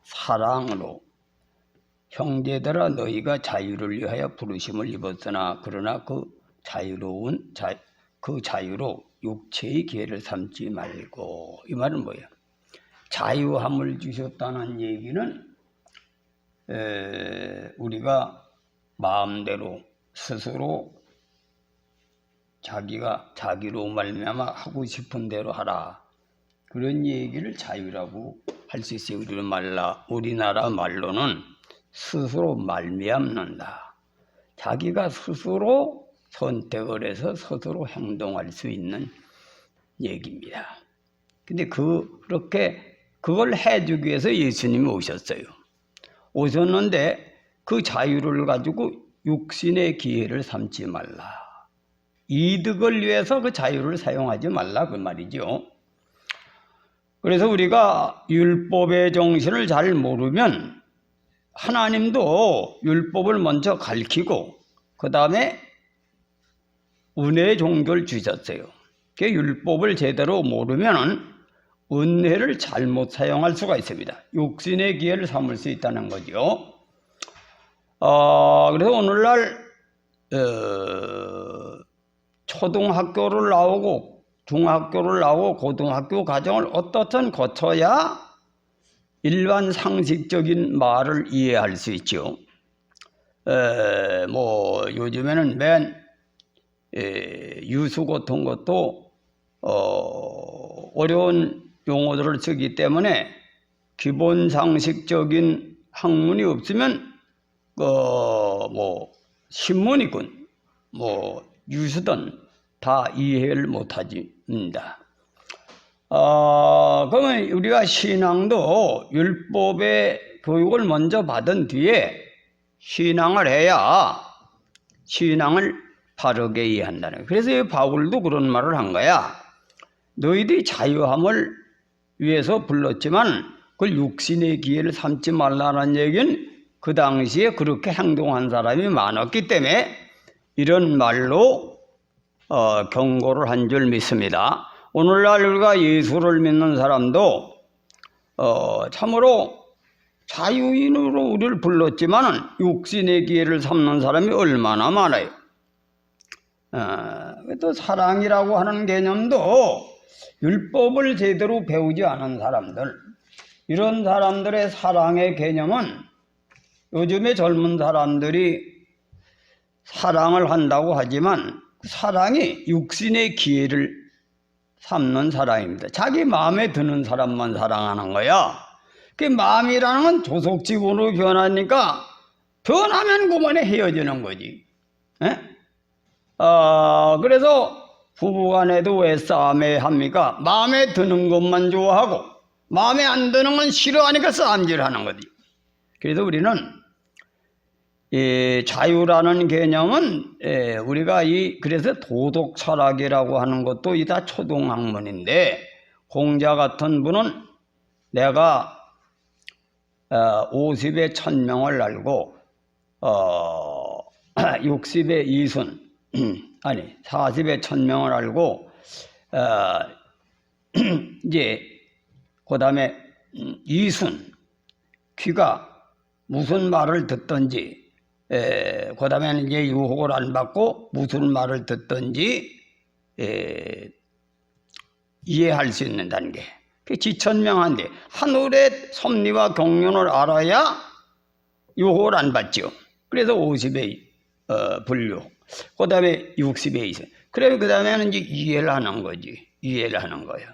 사랑으로 형제들아 너희가 자유를 위하여 부르심을 입었으나 그러나 그 자유로 육체의 기회를 삼지 말고. 이 말은 뭐예요? 자유함을 주셨다는 얘기는 우리가 마음대로 스스로 자기로 말미암아 하고 싶은 대로 하라, 그런 얘기를 자유라고 할 수 있어요. 우리나라 말로는 스스로 말미암는다. 자기가 스스로 선택을 해서 스스로 행동할 수 있는 얘기입니다. 근데 그걸 해주기 위해서 예수님이 오셨는데 그 자유를 가지고 육신의 기회를 삼지 말라. 이득을 위해서 그 자유를 사용하지 말라, 그 말이죠. 그래서 우리가 율법의 정신을 잘 모르면 하나님도 율법을 먼저 가르치고 그 다음에 은혜의 종교를 주셨어요. 그 율법을 제대로 모르면 은혜를 잘못 사용할 수가 있습니다. 육신의 기회를 삼을 수 있다는 거죠. 그래서 오늘날 초등학교를 나오고 중학교를 나오고 고등학교 과정을 어떻든 거쳐야 일반 상식적인 말을 이해할 수 있죠. 요즘에는 유수 같은 것도 어려운 용어들을 쓰기 때문에 기본 상식적인 학문이 없으면 신문이군 유수든 다 이해를 못합니다. 그러면 우리가 신앙도 율법의 교육을 먼저 받은 뒤에 신앙을 해야 신앙을 바르게 이해한다는 거예요. 그래서 바울도 그런 말을 한 거야. 너희들이 자유함을 위해서 불렀지만 그걸 육신의 기회를 삼지 말라는 얘기는 그 당시에 그렇게 행동한 사람이 많았기 때문에 이런 말로 경고를 한 줄 믿습니다. 오늘날 우리가 예수를 믿는 사람도 참으로 자유인으로 우리를 불렀지만 육신의 기회를 삼는 사람이 얼마나 많아요. 또 사랑이라고 하는 개념도 율법을 제대로 배우지 않은 사람들, 이런 사람들의 사랑의 개념은 요즘의 젊은 사람들이 사랑을 한다고 하지만 사랑이 육신의 기회를 삼는 사랑입니다. 자기 마음에 드는 사람만 사랑하는 거야. 그 마음이라는 건 조속지근으로 변하니까 변하면 그만에 헤어지는 거지. 그래서 부부간에도 왜 싸움에 합니까? 마음에 드는 것만 좋아하고 마음에 안 드는 건 싫어하니까 싸움질하는 거지. 그래서 우리는 자유라는 개념은 우리가 그래서 도덕 철학이라고 하는 것도 이 다 초등학문인데, 공자 같은 분은 내가 50에 1000명을 알고 60에 이순 아니 40에 1000명을 알고 이제 그 다음에 이순 귀가 무슨 말을 듣든지 그 다음에는 이제 유혹을 안 받고 무슨 말을 듣든지 이해할 수 있는 단계. 그 지천명한데 하늘의 섭리와 경륜을 알아야 유혹을 안 받죠. 그래서 50의 분류, 그 다음에 60의 이승. 그래 그 다음에는 이제 이해를 하는 거지. 이해를 하는 거야.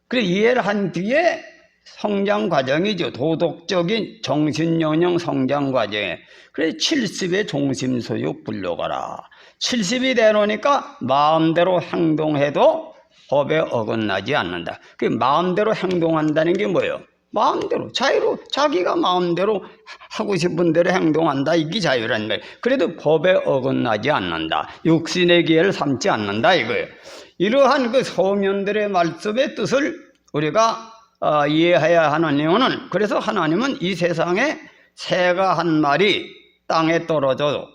그래 이해를 한 뒤에 성장 과정이죠. 도덕적인 정신연령 성장 과정에. 그래서 70의 종심소유 불려가라. 70이 되놓으니까 마음대로 행동해도 법에 어긋나지 않는다. 그 마음대로 행동한다는 게 뭐예요? 마음대로 자기가 마음대로 하고 싶은 대로 행동한다. 이게 자유란 말이에요. 그래도 법에 어긋나지 않는다. 육신의 기회를 삼지 않는다 이거예요. 이러한 그 서면들의 말씀의 뜻을 우리가 이해해야 하는 이유는, 그래서 하나님은 이 세상에 새가 한 마리 땅에 떨어져도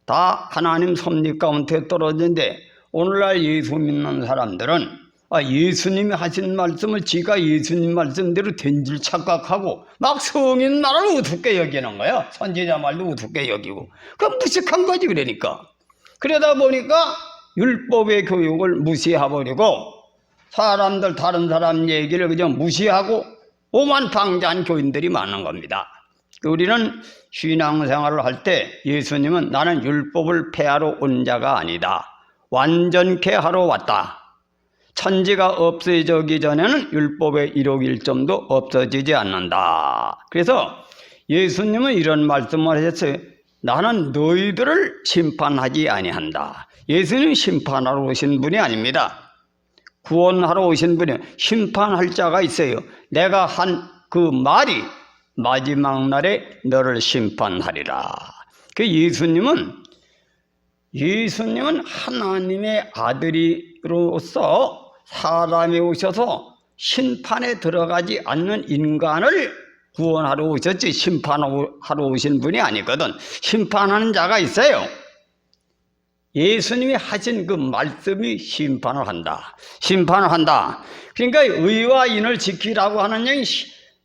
다 하나님 섭리 가운데 떨어지는데, 오늘날 예수 믿는 사람들은 예수님이 하신 말씀을 지가 예수님 말씀대로 된 줄 착각하고 막 성인 말을 우습게 여기는 거야. 선지자 말도 우습게 여기고. 그건 무식한 거지. 그러니까. 그러다 보니까 율법의 교육을 무시해버리고 사람들 다른 사람 얘기를 그냥 무시하고 오만방자한 교인들이 많은 겁니다. 우리는 신앙생활을 할 때 예수님은 나는 율법을 폐하러 온 자가 아니다. 완전케 하러 왔다. 천지가 없어지기 전에는 율법의 1억 1점도 없어지지 않는다. 그래서 예수님은 이런 말씀을 하셨어요. 나는 너희들을 심판하지 아니한다. 예수님은 심판하러 오신 분이 아닙니다. 구원하러 오신 분이 심판할 자가 있어요. 내가 한 그 말이 마지막 날에 너를 심판하리라. 그 예수님은 하나님의 아들이로서 사람이 오셔서 심판에 들어가지 않는 인간을 구원하러 오셨지 심판하러 오신 분이 아니거든. 심판하는 자가 있어요. 예수님이 하신 그 말씀이 심판을 한다. 심판을 한다. 그러니까 의와 인을 지키라고 하는 얘기,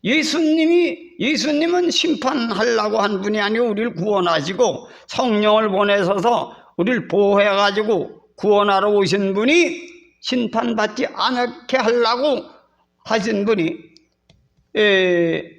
예수님은 심판하려고 한 분이 아니고 우리를 구원하시고 성령을 보내셔서 우리를 보호해가지고 구원하러 오신 분이 심판받지 않게 하려고 하신 분이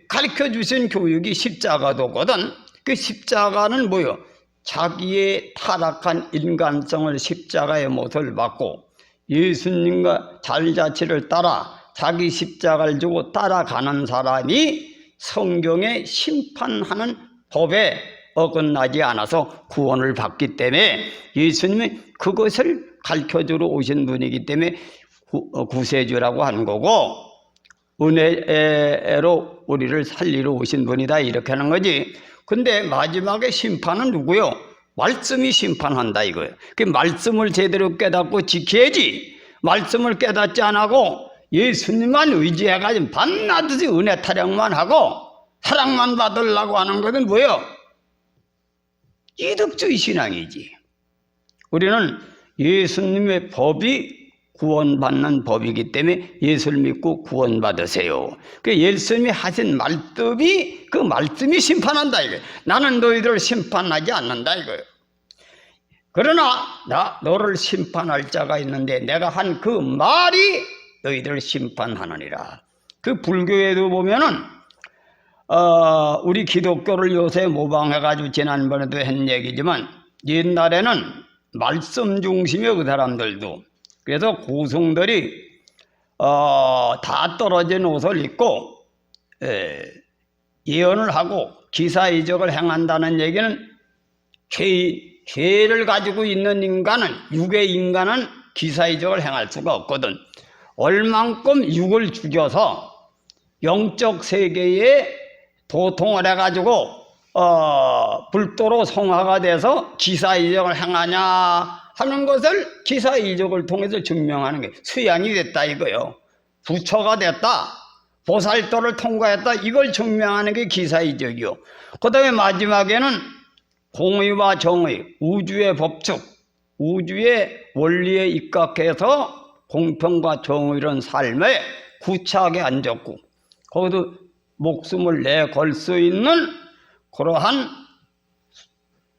가르쳐 주신 교육이 십자가도거든. 그 십자가는 뭐요? 자기의 타락한 인간성을 십자가의 못을 받고 예수님과 자기자치를 따라 자기 십자가를 주고 따라가는 사람이 성경에 심판하는 법에 어긋나지 않아서 구원을 받기 때문에 예수님이 그것을 가르쳐주러 오신 분이기 때문에 구세주라고 하는 거고 은혜로 우리를 살리러 오신 분이다 이렇게 하는 거지. 근데 마지막에 심판은 누구요? 말씀이 심판한다 이거예요. 그 말씀을 제대로 깨닫고 지켜야지. 말씀을 깨닫지 않고 예수님만 의지해가지고 밤낮이 은혜 타령만 하고 사랑만 받으려고 하는 것은 뭐예요? 이득주의 신앙이지. 우리는 예수님의 법이 구원받는 법이기 때문에 예수를 믿고 구원받으세요. 그 예수님이 하신 말씀이 그 말씀이 심판한다 이거예요. 나는 너희들을 심판하지 않는다 이거예요. 그러나 너를 심판할 자가 있는데 내가 한 그 말이 너희들을 심판하느니라. 그 불교에도 보면은 우리 기독교를 요새 모방해가지고 지난번에도 한 얘기지만 옛날에는 말씀 중심이에요. 그 사람들도. 그래서 고승들이 다 떨어진 옷을 입고 예언을 하고 기사이적을 행한다는 얘기는 죄를 가지고 있는 인간은 육의 인간은 기사이적을 행할 수가 없거든. 얼만큼 육을 죽여서 영적 세계에 도통을 해가지고 불도로 성화가 돼서 기사이적을 행하냐 하는 것을 기사이적을 통해서 증명하는 게 수양이 됐다 이거요. 부처가 됐다, 보살도를 통과했다, 이걸 증명하는 게 기사이적이요. 그 다음에 마지막에는 공의와 정의, 우주의 법칙, 우주의 원리에 입각해서 공평과 정의로운 삶에 구차하게 앉았고 거기도 목숨을 내걸 수 있는 그러한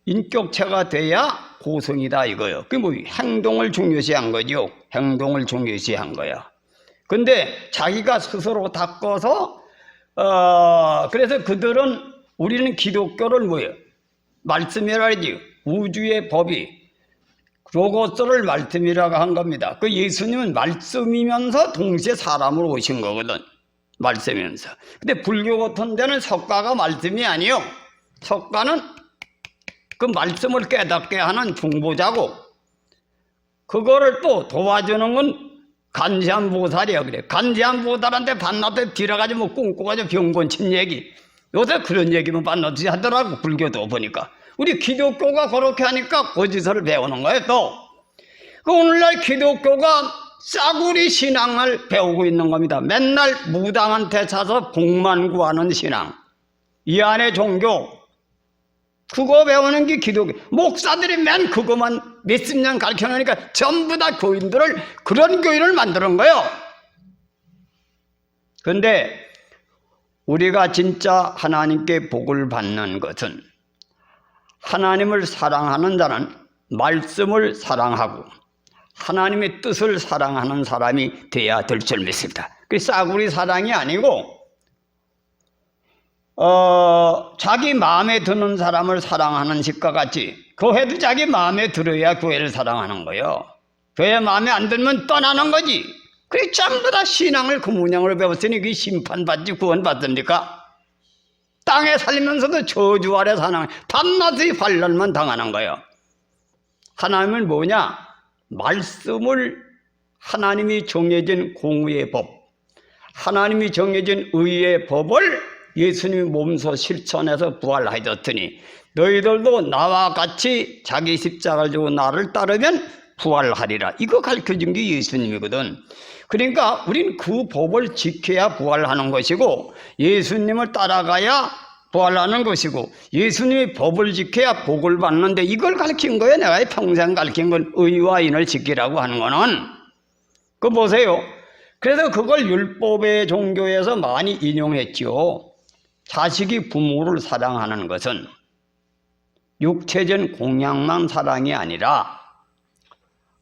인격체가 돼야 고성이다 이거예요. 그게 뭐 행동을 중요시한 거죠. 행동을 중요시한 거야. 근데 자기가 스스로 닦아서 그래서 그들은 우리는 기독교를 뭐예요? 말씀이라 하지. 우주의 법이 로고스를 말씀이라고 한 겁니다. 그 예수님은 말씀이면서 동시에 사람으로 오신 거거든. 말씀이면서. 근데 불교 같은 데는 석가가 말씀이 아니요. 석가는 그 말씀을 깨닫게 하는 중보자고 그거를 또 도와주는 건 간지한 보살이야. 그래. 간지한 보살한테 반나절 뒤라가지고 뭐 꿈꿔가지고 병곤 친 얘기. 요새 그런 얘기만 반나절 하더라고. 불교도 보니까. 우리 기독교가 그렇게 하니까 거짓을 배우는 거예요. 또 그 오늘날 기독교가 싸구리 신앙을 배우고 있는 겁니다. 맨날 무당한테 차서 복만 구하는 신앙, 이 안에 종교, 그거 배우는 게 기독교. 목사들이 맨 그것만 몇십 년 가르쳐 놓으니까 전부 다 교인들을 그런 교인을 만드는 거예요. 그런데 우리가 진짜 하나님께 복을 받는 것은 하나님을 사랑하는 자는 말씀을 사랑하고 하나님의 뜻을 사랑하는 사람이 돼야 될 줄 믿습니다. 그 싸구리 사랑이 아니고 자기 마음에 드는 사람을 사랑하는 것과 같이 교회도 자기 마음에 들어야 교회를 사랑하는 거예요. 교회 마음에 안 들면 떠나는 거지. 그게 전부 다 신앙을 그 문양으로 배웠으니 그게 심판받지 구원받습니까? 땅에 살면서도 저주 아래 사는 밤낮의 환난만 당하는 거예요. 하나님은 뭐냐? 말씀을 하나님이 정해진 공의의 법, 하나님이 정해진 의의 법을 예수님이 몸소 실천해서 부활하셨더니 너희들도 나와 같이 자기 십자가를 지고 나를 따르면 부활하리라. 이거 가르쳐준 게 예수님이거든. 그러니까 우린 그 법을 지켜야 부활하는 것이고 예수님을 따라가야 부활하는 것이고 예수님이 법을 지켜야 복을 받는데 이걸 가르친 거예요. 내가 평생 가르친 건 의와 인을 지키라고 하는 거는. 그거 보세요. 그래서 그걸 율법의 종교에서 많이 인용했죠. 자식이 부모를 사랑하는 것은 육체적 공양만 사랑이 아니라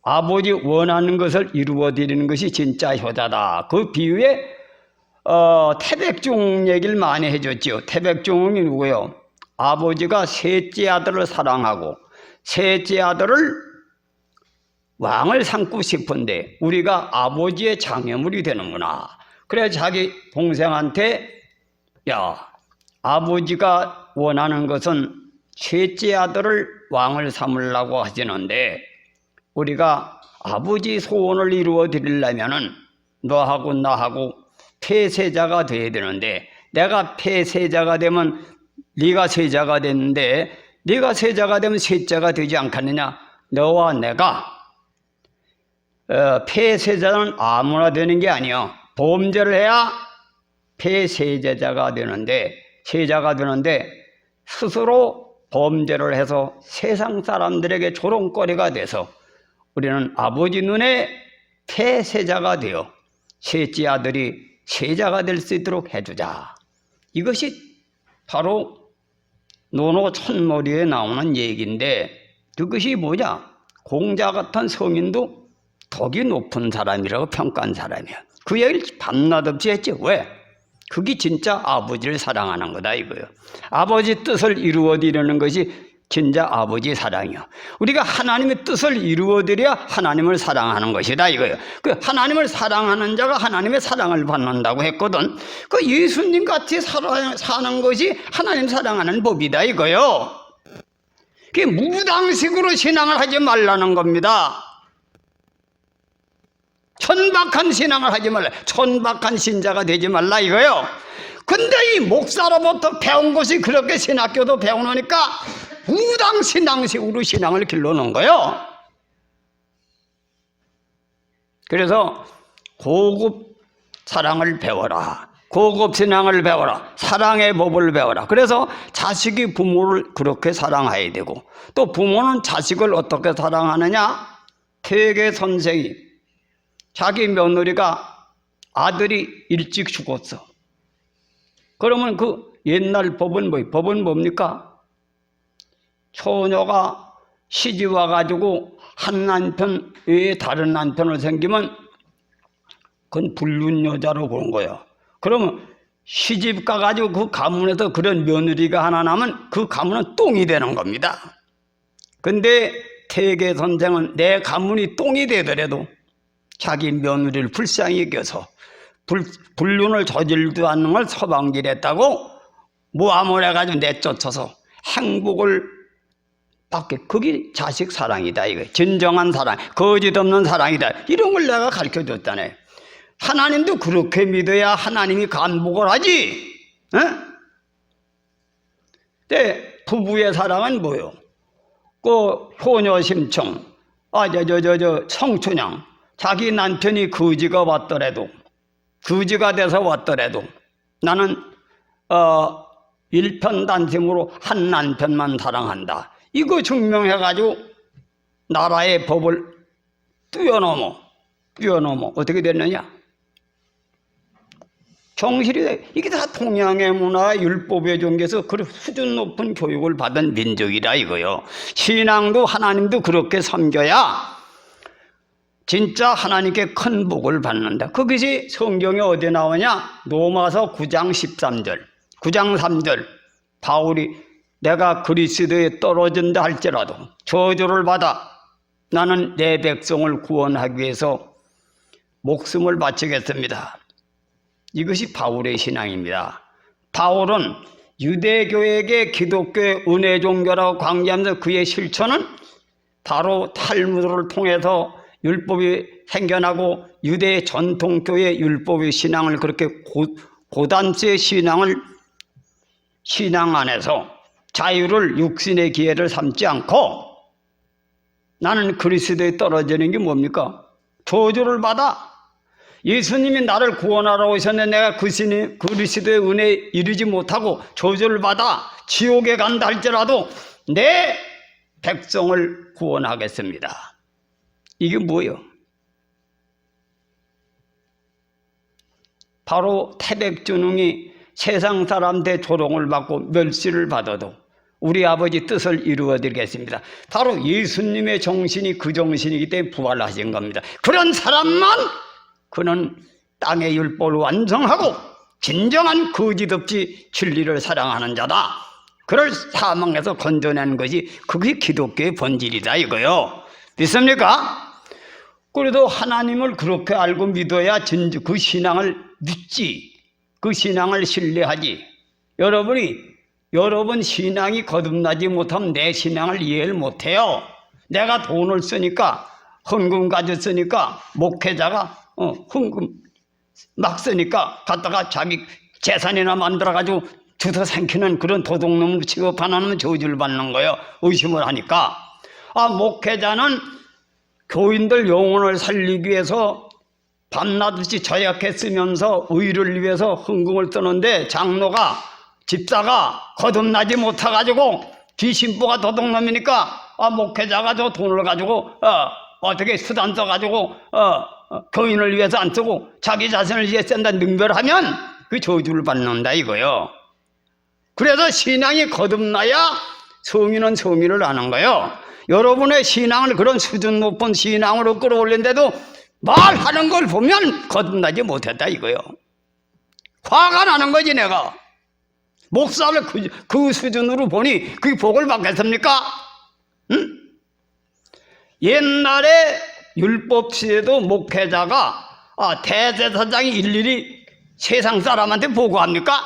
아버지 원하는 것을 이루어드리는 것이 진짜 효자다. 그 비유에 태백종 얘기를 많이 해줬죠. 태백종이 누구예요? 아버지가 셋째 아들을 사랑하고 셋째 아들을 왕을 삼고 싶은데 우리가 아버지의 장애물이 되는구나. 그래서 자기 동생한테 야, 아버지가 원하는 것은 셋째 아들을 왕을 삼으려고 하시는데 우리가 아버지 소원을 이루어 드리려면은 너하고 나하고 폐세자가 돼야 되는데 내가 폐세자가 되면 네가 세자가 됐는데 네가 세자가 되면 셋자가 되지 않겠느냐. 너와 내가 폐세자는 아무나 되는 게 아니야. 범죄를 해야 폐세자가 되는데 세자가 되는데 스스로 범죄를 해서 세상 사람들에게 조롱거리가 돼서 우리는 아버지 눈에 폐세자가 되어 셋째 아들이 세자가 될 수 있도록 해주자. 이것이 바로 노노천머리에 나오는 얘기인데 그것이 뭐냐? 공자 같은 성인도 덕이 높은 사람이라고 평가한 사람이야. 그 얘기를 밤낮 없이 했지. 왜? 그게 진짜 아버지를 사랑하는 거다 이거예요. 아버지 뜻을 이루어드리는 것이 진짜 아버지 사랑이요. 우리가 하나님의 뜻을 이루어드려야 하나님을 사랑하는 것이다 이거예요. 그 하나님을 사랑하는 자가 하나님의 사랑을 받는다고 했거든. 그 예수님 같이 사는 것이 하나님 사랑하는 법이다 이거예요. 그게 무당식으로 신앙을 하지 말라는 겁니다. 천박한 신앙을 하지 말라. 천박한 신자가 되지 말라 이거예요. 근데 이 목사로부터 배운 것이 그렇게 신학교도 배워놓으니까 무당신앙식으로 신앙을 길러놓은 거예요. 그래서 고급 사랑을 배워라. 고급 신앙을 배워라. 사랑의 법을 배워라. 그래서 자식이 부모를 그렇게 사랑해야 되고 또 부모는 자식을 어떻게 사랑하느냐. 퇴계 선생이 자기 며느리가 아들이 일찍 죽었어. 그러면 그 옛날 법은 뭐예요? 법은 뭡니까? 처녀가 시집 와가지고 한 남편 외에 다른 남편을 생기면 그건 불륜 여자로 보는 거예요. 그러면 시집 가가지고 그 가문에서 그런 며느리가 하나 나면 그 가문은 똥이 되는 겁니다. 근데 태계 선생은 내 가문이 똥이 되더라도 자기 며느리를 불쌍히 여겨서 불륜을 저질도 않는 걸 서방질했다고 모함을 해가지고 내쫓아서 행복을 받게. 그게 자식 사랑이다 이거. 진정한 사랑, 거짓 없는 사랑이다. 이런 걸 내가 가르쳐줬잖아요. 하나님도 그렇게 믿어야 하나님이 간복을 하지. 근데 부부의 사랑은 뭐요? 그 효녀심청, 성춘향. 자기 남편이 거지가 왔더라도, 거지가 돼서 왔더라도 나는 일편단심으로 한 남편만 사랑한다. 이거 증명해가지고 나라의 법을 뛰어넘어 어떻게 됐느냐? 경실이 돼. 이게 다 동양의 문화, 율법의 종교에서 그 수준 높은 교육을 받은 민족이라 이거요. 신앙도 하나님도 그렇게 섬겨야 진짜 하나님께 큰 복을 받는다. 그것이 성경에 어디 나오냐? 로마서 9장 13절, 9장 3절. 바울이 내가 그리스도에 떨어진다 할지라도 저주를 받아 나는 내 백성을 구원하기 위해서 목숨을 바치겠습니다. 이것이 바울의 신앙입니다. 바울은 유대교에게 기독교의 은혜 종교라고 강조하면서 그의 실천은 바로 탈무드를 통해서 율법이 생겨나고 유대 전통교의 율법의 신앙을 그렇게 고단수의 신앙 안에서 자유를 육신의 기회를 삼지 않고 나는 그리스도에 떨어지는 게 뭡니까? 저주를 받아. 예수님이 나를 구원하러 오셨는데 내가 그리스도의 은혜에 이르지 못하고 저주를 받아 지옥에 간다 할지라도 내 백성을 구원하겠습니다. 이게 뭐예요? 바로 태백주능이 세상 사람들 조롱을 받고 멸시를 받아도 우리 아버지 뜻을 이루어드리겠습니다. 바로 예수님의 정신이 그 정신이기 때문에 부활하신 겁니다. 그런 사람만 그는 땅의 율법을 완성하고 진정한 거짓 없이 진리를 사랑하는 자다. 그를 사망에서 건져낸 것이 그게 기독교의 본질이다 이거요. 믿습니까? 그래도 하나님을 그렇게 알고 믿어야 그 신앙을 믿지. 그 신앙을 신뢰하지. 여러분 신앙이 거듭나지 못하면 내 신앙을 이해를 못해요. 내가 돈을 쓰니까 헌금 가졌으니까 목회자가 헌금 막 쓰니까 갖다가 자기 재산이나 만들어가지고 주워 삼키는 그런 도둑놈을 취급하는 저주를 받는 거예요. 의심을 하니까. 목회자는 교인들 영혼을 살리기 위해서 밤낮없이 저약해 쓰면서 의를 위해서 헌금을 쓰는데 장로가 집사가 거듭나지 못해가지고 귀신부가 도둑놈이니까 목회자가 저 돈을 가지고 어떻게 수단 써가지고 교인을 위해서 안 쓰고 자기 자신을 위해 쓴다 능별하면 그 저주를 받는다 이거요. 그래서 신앙이 거듭나야 성인은 성인을 아는 거예요. 여러분의 신앙을 그런 수준 높은 신앙으로 끌어올린데도 말하는 걸 보면 거듭나지 못했다 이거요. 화가 나는 거지 내가. 목사를 그 수준으로 보니 그게 복을 받겠습니까? 응? 옛날에 율법 시대도 목회자가 대제사장이 일일이 세상 사람한테 보고합니까?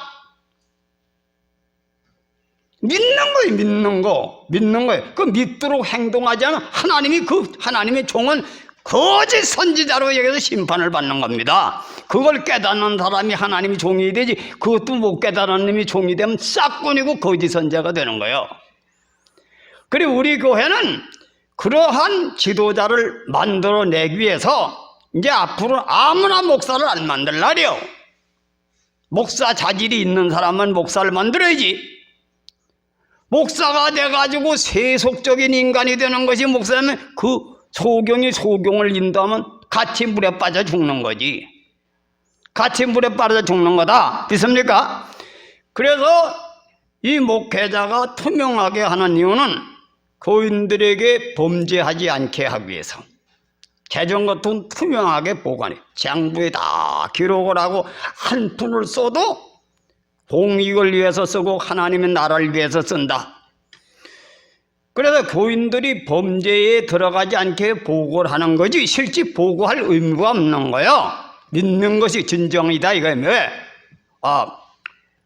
믿는 거예요. 그 믿도록 행동하지 않으면 하나님의 종은 거짓 선지자로 여기서 심판을 받는 겁니다. 그걸 깨닫는 사람이 하나님의 종이 되지, 그것도 못 깨닫는 놈이 종이 되면 싹군이고 거짓 선지자가 되는 거예요. 그리고 우리 교회는 그러한 지도자를 만들어내기 위해서 이제 앞으로 아무나 목사를 안 만들라래요. 목사 자질이 있는 사람은 목사를 만들어야지. 목사가 돼가지고 세속적인 인간이 되는 것이 목사면 그 소경이 소경을 인도하면 같이 물에 빠져 죽는 거지. 같이 물에 빠져 죽는 거다. 믿습니까? 그래서 이 목회자가 투명하게 하는 이유는 교인들에게 범죄하지 않게 하기 위해서 재정 같은 투명하게 보관해. 장부에 다 기록을 하고 한 푼을 써도 공익을 위해서 쓰고 하나님의 나라를 위해서 쓴다. 그래서 교인들이 범죄에 들어가지 않게 보고를 하는 거지 실제 보고할 의무가 없는 거예요. 믿는 것이 진정이다 이거예요. 왜?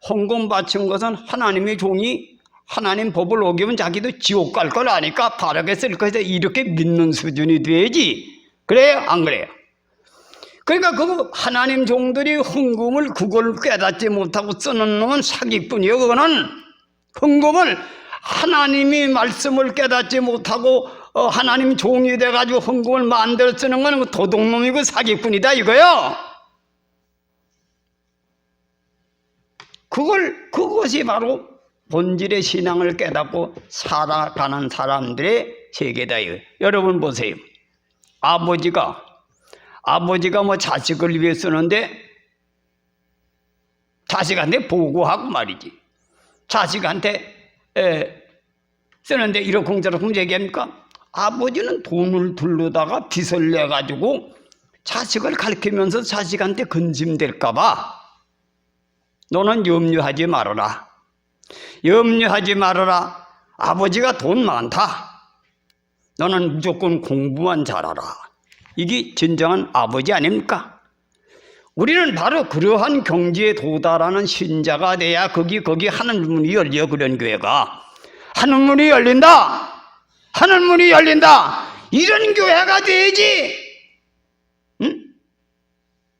헌금 바친 것은 하나님의 종이 하나님 법을 어기면 자기도 지옥 갈 걸 아니까 바르게 쓸 것이다 이렇게 믿는 수준이 돼야지. 그래요? 안 그래요? 그러니까 그 하나님 종들이 헌금을 그걸 깨닫지 못하고 쓰는 놈은 사기꾼이에요. 그거는 헌금을 하나님이 말씀을 깨닫지 못하고 하나님 종이 돼가지고 헌금을 만들어 쓰는 건 도둑놈이고 사기꾼이다 이거요. 그것이 바로 본질의 신앙을 깨닫고 살아가는 사람들의 세계다 이거. 여러분 보세요. 아버지가 뭐 자식을 위해 쓰는데 자식한테 보고하고 말이지. 자식한테 쓰는데 이러쿵저러쿵 얘기합니까? 아버지는 돈을 둘러다가 빚을 내가지고 자식을 가르치면서 자식한테 근심될까봐 너는 염려하지 말아라. 염려하지 말아라. 아버지가 돈 많다. 너는 무조건 공부만 잘하라. 이게 진정한 아버지 아닙니까? 우리는 바로 그러한 경지에 도달하는 신자가 돼야 거기 하늘문이 열려. 그런 교회가 하늘문이 열린다. 하늘문이 열린다. 이런 교회가 돼야지. 응?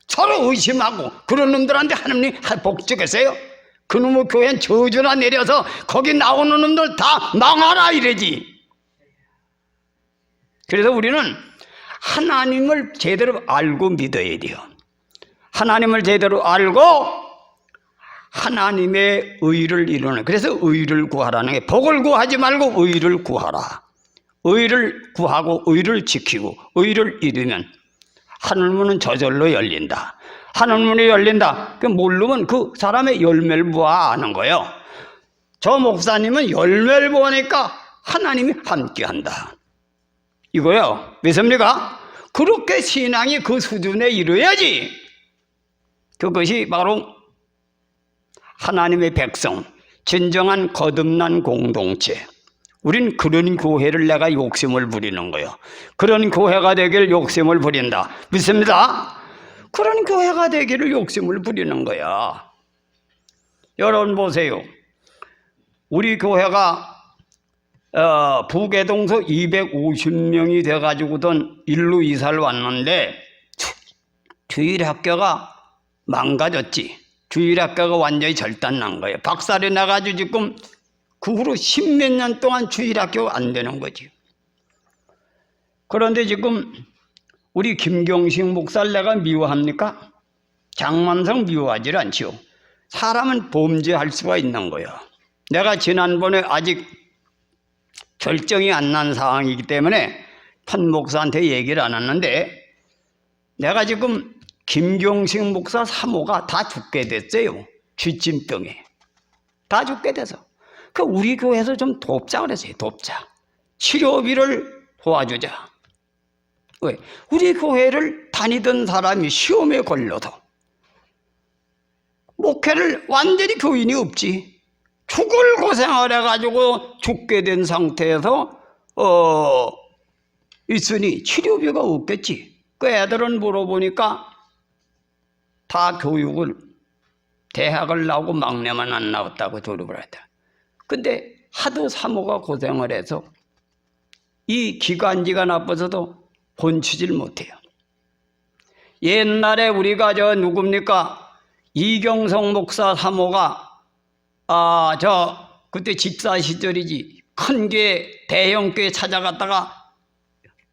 서로 의심하고 그런 놈들한테 하나님이 복 주겠어요? 그놈의 교회는 저주나 내려서 거기 나오는 놈들 다 망하라 이래지. 그래서 우리는 하나님을 제대로 알고 믿어야 돼요. 하나님을 제대로 알고 하나님의 의를 이루는, 그래서 의를 구하라는 게, 복을 구하지 말고 의를 구하라. 의를 구하고 의를 지키고 의를 이루면 하늘문은 저절로 열린다. 하늘문이 열린다. 그 모르면 그 사람의 열매를 보아 아는 거예요. 저 목사님은 열매를 보니까 하나님이 함께한다. 이거요. 믿습니까? 그렇게 신앙이 그 수준에 이르야지. 그것이 바로 하나님의 백성, 진정한 거듭난 공동체. 우린 그런 교회를 내가 욕심을 부리는 거예요. 그런 교회가 되길 욕심을 부린다. 믿습니다? 그런 교회가 되기를 욕심을 부리는 거야. 여러분 보세요. 우리 교회가 부계동서 250명이 돼가지고던 일로 이사를 왔는데 주일학교가 망가졌지. 주일학교가 완전히 절단난 거예요. 박살이 나가지고 지금 그 후로 10몇 년 동안 주일학교가 안 되는 거지. 그런데 지금 우리 김경식 목사를 내가 미워합니까? 장만성 미워하지 않지요. 사람은 범죄할 수가 있는 거예요. 내가 지난번에 아직 결정이 안 난 상황이기 때문에 판 목사한테 얘기를 안 했는데, 내가 지금 김경식 목사 사모가 다 죽게 됐어요. 쥐찜병에 다 죽게 돼서 그 우리 교회에서 좀 돕자 그랬어요. 돕자. 치료비를 도와주자. 왜? 우리 교회를 다니던 사람이 시험에 걸려도 목회를 완전히 교인이 없지. 죽을 고생을 해가지고 죽게 된 상태에서 있으니 치료비가 없겠지. 그 애들은 물어보니까 다 교육을 대학을 나오고 막내만 안 나왔다고 졸업을 했다. 근데 하도 사모가 고생을 해서 이 기관지가 나빠서도 본치질 못해요. 옛날에 우리가 누굽니까? 이경성 목사 사모가 그때 집사 시절이지. 큰 교회, 대형 교회 찾아갔다가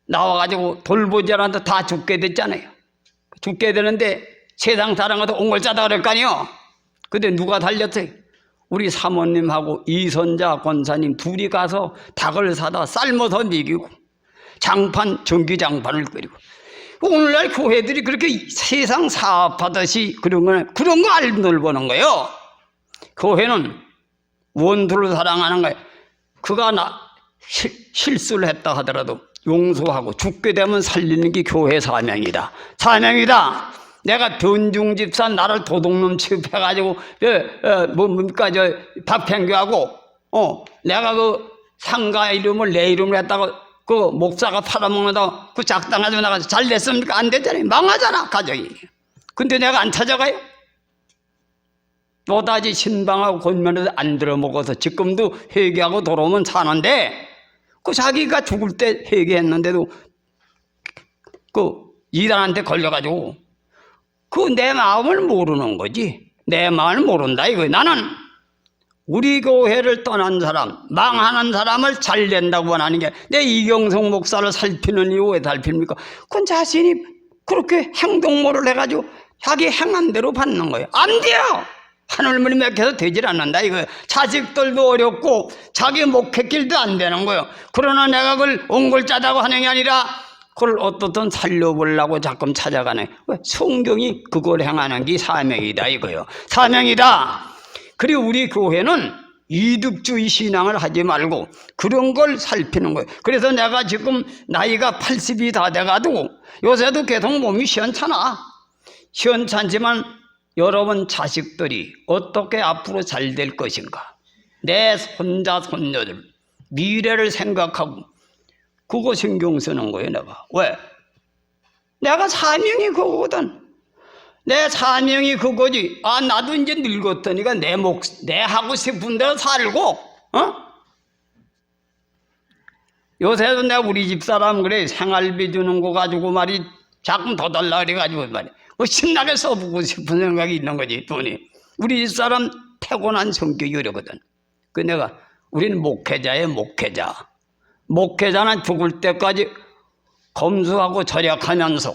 나와가지고 돌보자한테 다 죽게 됐잖아요. 죽게 되는데 세상 사람한테 옹골 짜다 그럴 거 아니에요. 근데 누가 달렸어요? 우리 사모님하고 이선자 권사님 둘이 가서 닭을 사다 삶아서 먹이고 전기장판을 끓이고. 오늘날 교회들이 그렇게 세상 사업하듯이 그런 거 알들 보는 거예요. 교회는 원수를 사랑하는 거예요. 그가 실수를 했다 하더라도 용서하고 죽게 되면 살리는 게 교회 사명이다. 사명이다. 내가 변중 집사 나를 도둑놈 취급해가지고 뭡니까 밥행교하고 내가 그 상가 이름을 내 이름으로 했다고 그 목사가 팔아먹는다고 그 작당가지고 나가서 잘 됐습니까? 안 됐잖아요. 망하잖아 가정이. 근데 내가 안 찾아가요? 또다시 신방하고 권면에서 안 들어먹어서 지금도 회개하고 돌아오면 사는데, 그 자기가 죽을 때 회개했는데도 그 이단한테 걸려가지고 그 내 마음을 모르는 거지. 내 마음을 모른다 이거. 나는 우리 교회를 떠난 사람, 망하는 사람을 잘 된다고 원하는 게, 내 이경성 목사를 살피는 이유 왜 살핍니까? 그건 자신이 그렇게 행동모를 해가지고 자기 행한 대로 받는 거예요. 안 돼요. 하늘문이 막혀서 되질 않는다 이거예요. 자식들도 어렵고 자기 목회길도 안 되는 거예요. 그러나 내가 그걸 옹골 짜다고 하는 게 아니라 그걸 어떻든 살려보려고 자꾸 찾아가네. 왜? 성경이 그걸 행하는 게 사명이다 이거예요. 사명이다. 그리고 우리 교회는 이득주의 신앙을 하지 말고 그런 걸 살피는 거예요. 그래서 내가 지금 나이가 80이 다 돼가지고 요새도 계속 몸이 시원찮아. 시원찮지만 여러분 자식들이 어떻게 앞으로 잘 될 것인가, 내 손자 손녀들 미래를 생각하고 그거 신경 쓰는 거예요. 내가 왜? 내가 사명이 그거거든. 내 사명이 그거지. 아, 나도 이제 늙었더니까 내 하고 싶은 대로 살고, 요새도 내가 우리 집사람 그래, 생활비 주는 거 가지고 말이 자꾸 더 달라 그래가지고 말이 뭐 신나게 써보고 싶은 생각이 있는 거지, 돈이. 우리 집사람 태고난 성격이 이러거든. 그 내가, 우리는 목회자예요, 목회자. 목회자는 죽을 때까지 검수하고 절약하면서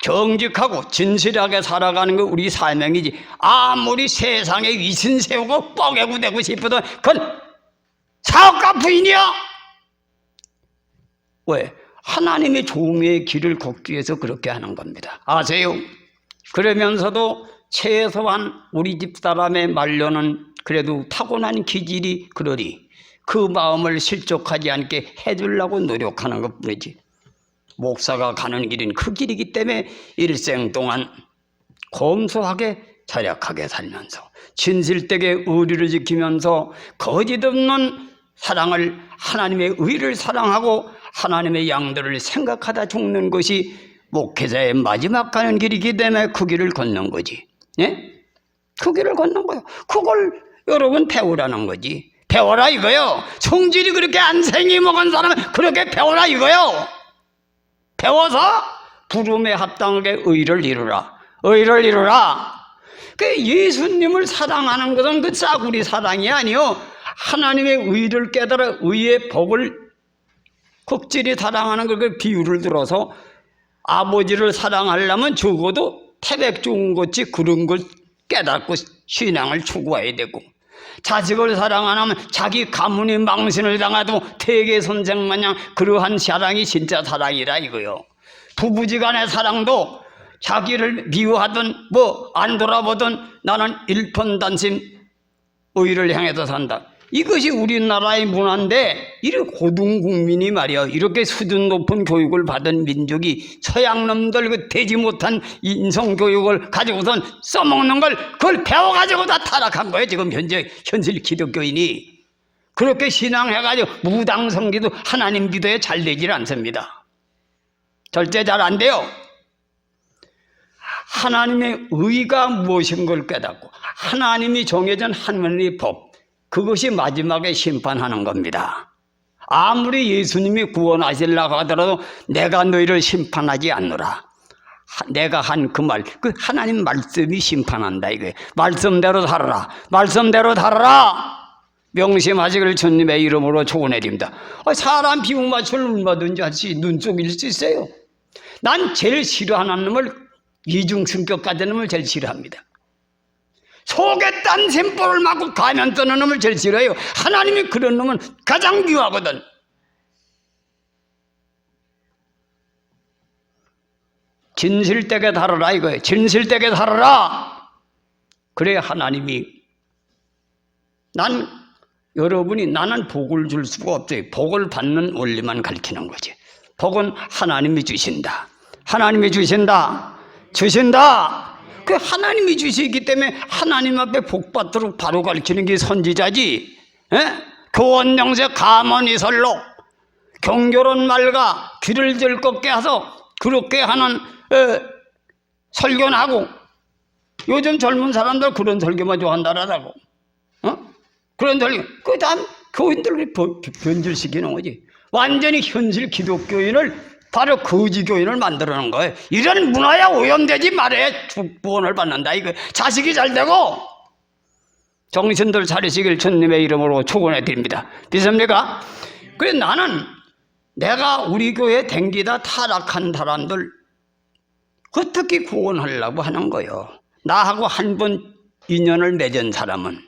정직하고 진실하게 살아가는 게 우리 사명이지. 아무리 세상에 위신 세우고 뻐개고 되고 싶어도 그건 사업가 부인이야. 왜? 하나님의 종의 길을 걷기 위해서 그렇게 하는 겁니다. 아세요? 그러면서도 최소한 우리 집사람의 말로는 그래도 타고난 기질이 그러니 그 마음을 실족하지 않게 해주려고 노력하는 것뿐이지. 목사가 가는 길은 그 길이기 때문에 일생 동안 검소하게 절약하게 살면서 진실되게 의리를 지키면서 거짓 없는 사랑을, 하나님의 의를 사랑하고 하나님의 양들을 생각하다 죽는 것이 목회자의 마지막 가는 길이기 때문에 그 길을 걷는 거지. 예? 그 길을 걷는 거예요. 그걸 여러분 배우라는 거지. 배워라 이거요. 성질이 그렇게 안 생기 먹은 사람은 그렇게 배워라 이거요. 배워서 부름에 합당하게 의를 이루라. 의를 이루라. 그 예수님을 사랑하는 것은 그 싸구리 사랑이 아니요. 하나님의 의를 깨달아 의의 복을 극진히 사랑하는 그 비유를 들어서 아버지를 사랑하려면 적어도 태백 좋은 것이 그런 걸 깨닫고 신앙을 추구해야 되고, 자식을 사랑하면 자기 가문이 망신을 당해도 태계 선생 마냥 그러한 사랑이 진짜 사랑이라 이거요. 부부지간의 사랑도 자기를 미워하든 뭐 안 돌아보든 나는 일편단심 의를 향해서 산다. 이것이 우리나라의 문화인데, 이 고등국민이 말이야, 이렇게 수준 높은 교육을 받은 민족이 서양놈들 그 되지 못한 인성교육을 가지고선 써먹는 걸 그걸 배워가지고 다 타락한 거예요. 지금 현실 기독교인이 그렇게 신앙해가지고 무당성기도 하나님 기도에 잘 되질 않습니다. 절대 잘 안 돼요. 하나님의 의가 무엇인 걸 깨닫고 하나님이 정해진 하나님의 법, 그것이 마지막에 심판하는 겁니다. 아무리 예수님이 구원하시려고 하더라도 내가 너희를 심판하지 않노라. 내가 한 그 말, 그 하나님 말씀이 심판한다 이거예요. 말씀대로 살아라. 말씀대로 살아라. 명심하시기를 주님의 이름으로 축원해드립니다. 사람 비유 맞출 얼마든지 할지 눈 속일 수 있어요. 난 제일 싫어하는 놈을, 이중성격 가진 놈을 제일 싫어합니다. 속에 딴 셈보를 맞고 가면 떠는 놈을 제일 싫어해요. 하나님이 그런 놈은 가장 미워하거든. 진실되게 살아라 이거예요. 진실되게 살아라. 그래야 하나님이, 여러분이 나는 복을 줄 수가 없어요. 복을 받는 원리만 가르치는 거지. 복은 하나님이 주신다. 하나님이 주신다. 그 하나님이 주시기 때문에 하나님 앞에 복 받도록 바로 가르치는 게 선지자지. 교원 영세 가만히 설로 경교론 말과 귀를 즐겁게 해서 그렇게 하는 설교는 하고, 요즘 젊은 사람들 그런 설교만 좋아한다라고. 그런 설교. 그 다음 교인들을 변질시키는 거지. 완전히 현실 기독교인을, 바로 거지교인을 만들어놓은 거예요. 이런 문화에 오염되지 말아야 구원을 받는다 이거. 자식이 잘 되고 정신들 차리시길 주님의 이름으로 축원해 드립니다. 믿습니까? 그래, 나는 내가 우리 교회 댕기다 타락한 사람들 어떻게 구원하려고 하는 거예요. 나하고 한 번 인연을 맺은 사람은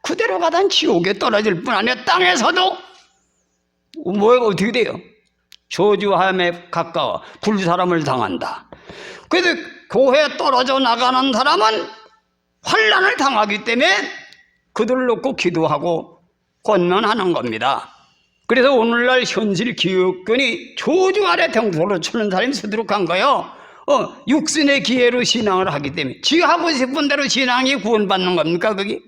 그대로 가단 지옥에 떨어질 뿐 아니라 땅에서도 뭐가 어떻게 돼요? 저주함에 가까워 불사람을 당한다. 그래서 교회에 떨어져 나가는 사람은 환난을 당하기 때문에 그들을 놓고 기도하고 권면하는 겁니다. 그래서 오늘날 현실 기독교인이 저주 아래 등소를 치는 사람이 수두룩한 거예요. 육신의 기회로 신앙을 하기 때문에 지 하고 싶은 대로 신앙이 구원받는 겁니까 그게?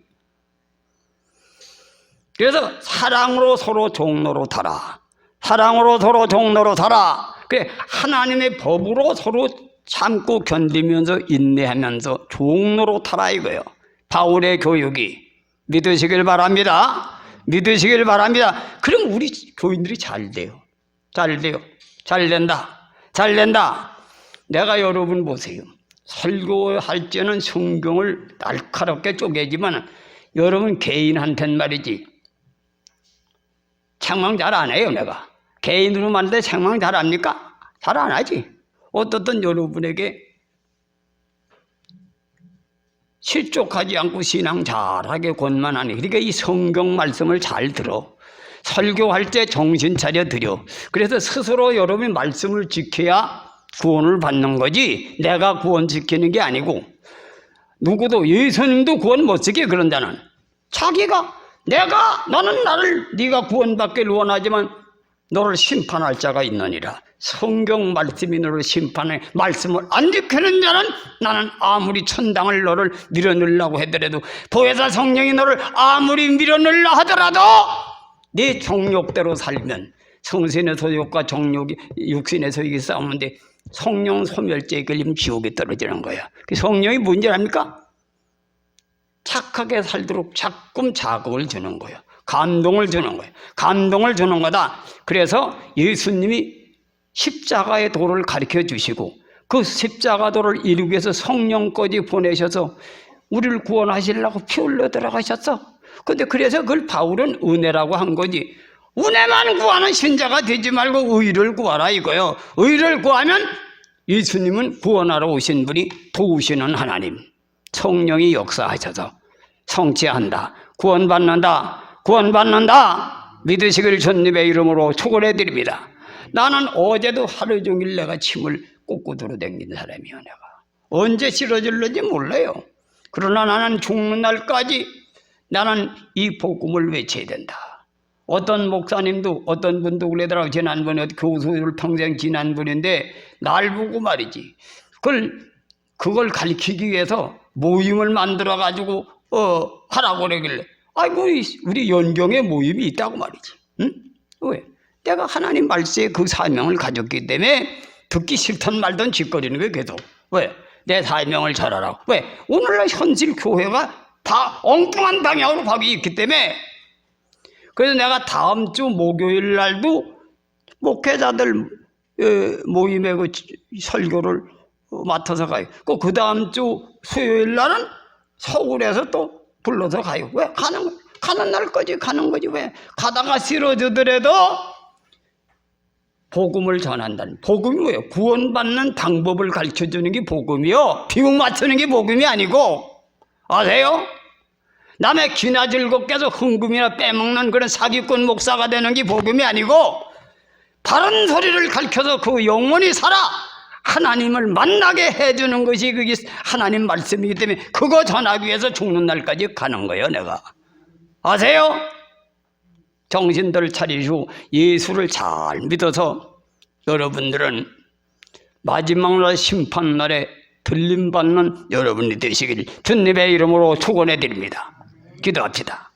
그래서 사랑으로 서로 종로로 타라. 사랑으로 서로 종로로 타라. 그래 하나님의 법으로 서로 참고 견디면서 인내하면서 종로로 타라 이거예요. 바울의 교육이 믿으시길 바랍니다. 믿으시길 바랍니다. 그럼 우리 교인들이 잘 돼요. 잘 돼요. 잘 된다. 잘 된다. 내가 여러분 보세요. 설교할 때는 성경을 날카롭게 쪼개지만 여러분 개인한테는 말이지 책망 잘 안 해요. 내가 개인으로 만들 때 책망 잘 합니까? 잘 안 하지. 어떻든 여러분에게 실족하지 않고 신앙 잘하게 권만하니 그러니까 이 성경 말씀을 잘 들어. 설교할 때 정신 차려 드려. 그래서 스스로 여러분이 말씀을 지켜야 구원을 받는 거지 내가 구원 지키는 게 아니고 누구도 예수님도 구원 못 지켜 그런 자는 자기가 너는 나를 네가 구원받기를 원하지만 너를 심판할 자가 있느니라. 성경 말씀이 너를 심판해 말씀을 안 지키는 자는 나는 아무리 천당을 너를 밀어넣으려고 하더라도 보혜사 성령이 너를 아무리 밀어넣으려 하더라도 네 정욕대로 살면 성신의 소욕과 정욕이 육신의 소욕이 싸우는데 성령 소멸죄에 걸리면 지옥에 떨어지는 거야. 성령이 뭔지 압니까? 착하게 살도록 자꾸 자극을 주는 거예요. 감동을 주는 거예요. 감동을 주는 거다. 그래서 예수님이 십자가의 도를 가르쳐 주시고 그 십자가 도를 이루기 위해서 성령까지 보내셔서 우리를 구원하시려고 피 흘려 들어가셨어. 근데 그래서 그걸 바울은 은혜라고 한 거지. 은혜만 구하는 신자가 되지 말고 의를 구하라 이거요. 의를 구하면 예수님은 구원하러 오신 분이 도우시는 하나님. 성령이 역사하셔서 성취한다. 구원받는다. 구원받는다. 믿으시길 주님의 이름으로 축원해 드립니다. 나는 어제도 하루 종일 내가 침을 꽂고 돌아다닌 사람이야. 내가 언제 쓰러질는지 몰라요. 그러나 나는 죽는 날까지 나는 이 복음을 외쳐야 된다. 어떤 목사님도 어떤 분도 그러더라고. 지난번에 교수를 평생 지난 분인데 날 보고 말이지 그걸 가르치기 위해서 모임을 만들어 가지고 하라고 그러길래 아이고 우리 연경에 모임이 있다고 말이지. 응? 왜? 내가 하나님 말씀에 그 사명을 가졌기 때문에 듣기 싫던 말던 짓거리는 거예요. 계속. 왜? 내 사명을 잘하라고. 왜? 오늘날 현실 교회가 다 엉뚱한 방향으로 가고 있기 때문에 그래서 내가 다음 주 목요일 날도 목회자들 모임에 그 설교를 맡아서 가요. 그 다음 주 수요일 날은 서울에서 또 불러서 가요. 왜? 가는 날까지 가는 거지. 왜? 가다가 쓰러지더라도 복음을 전한다는. 복음이 뭐예요? 구원받는 방법을 가르쳐주는 게 복음이요. 비유 맞추는 게 복음이 아니고. 아세요? 남의 기나 즐겁게 해서 흥금이나 빼먹는 그런 사기꾼 목사가 되는 게 복음이 아니고 바른 소리를 가르쳐서 그 영혼이 살아 하나님을 만나게 해주는 것이 그게 하나님 말씀이기 때문에 그거 전하기 위해서 죽는 날까지 가는 거예요. 내가. 아세요? 정신들 차리시고 예수를 잘 믿어서 여러분들은 마지막 날 심판날에 들림받는 여러분이 되시길 주님의 이름으로 축원해 드립니다. 기도합시다.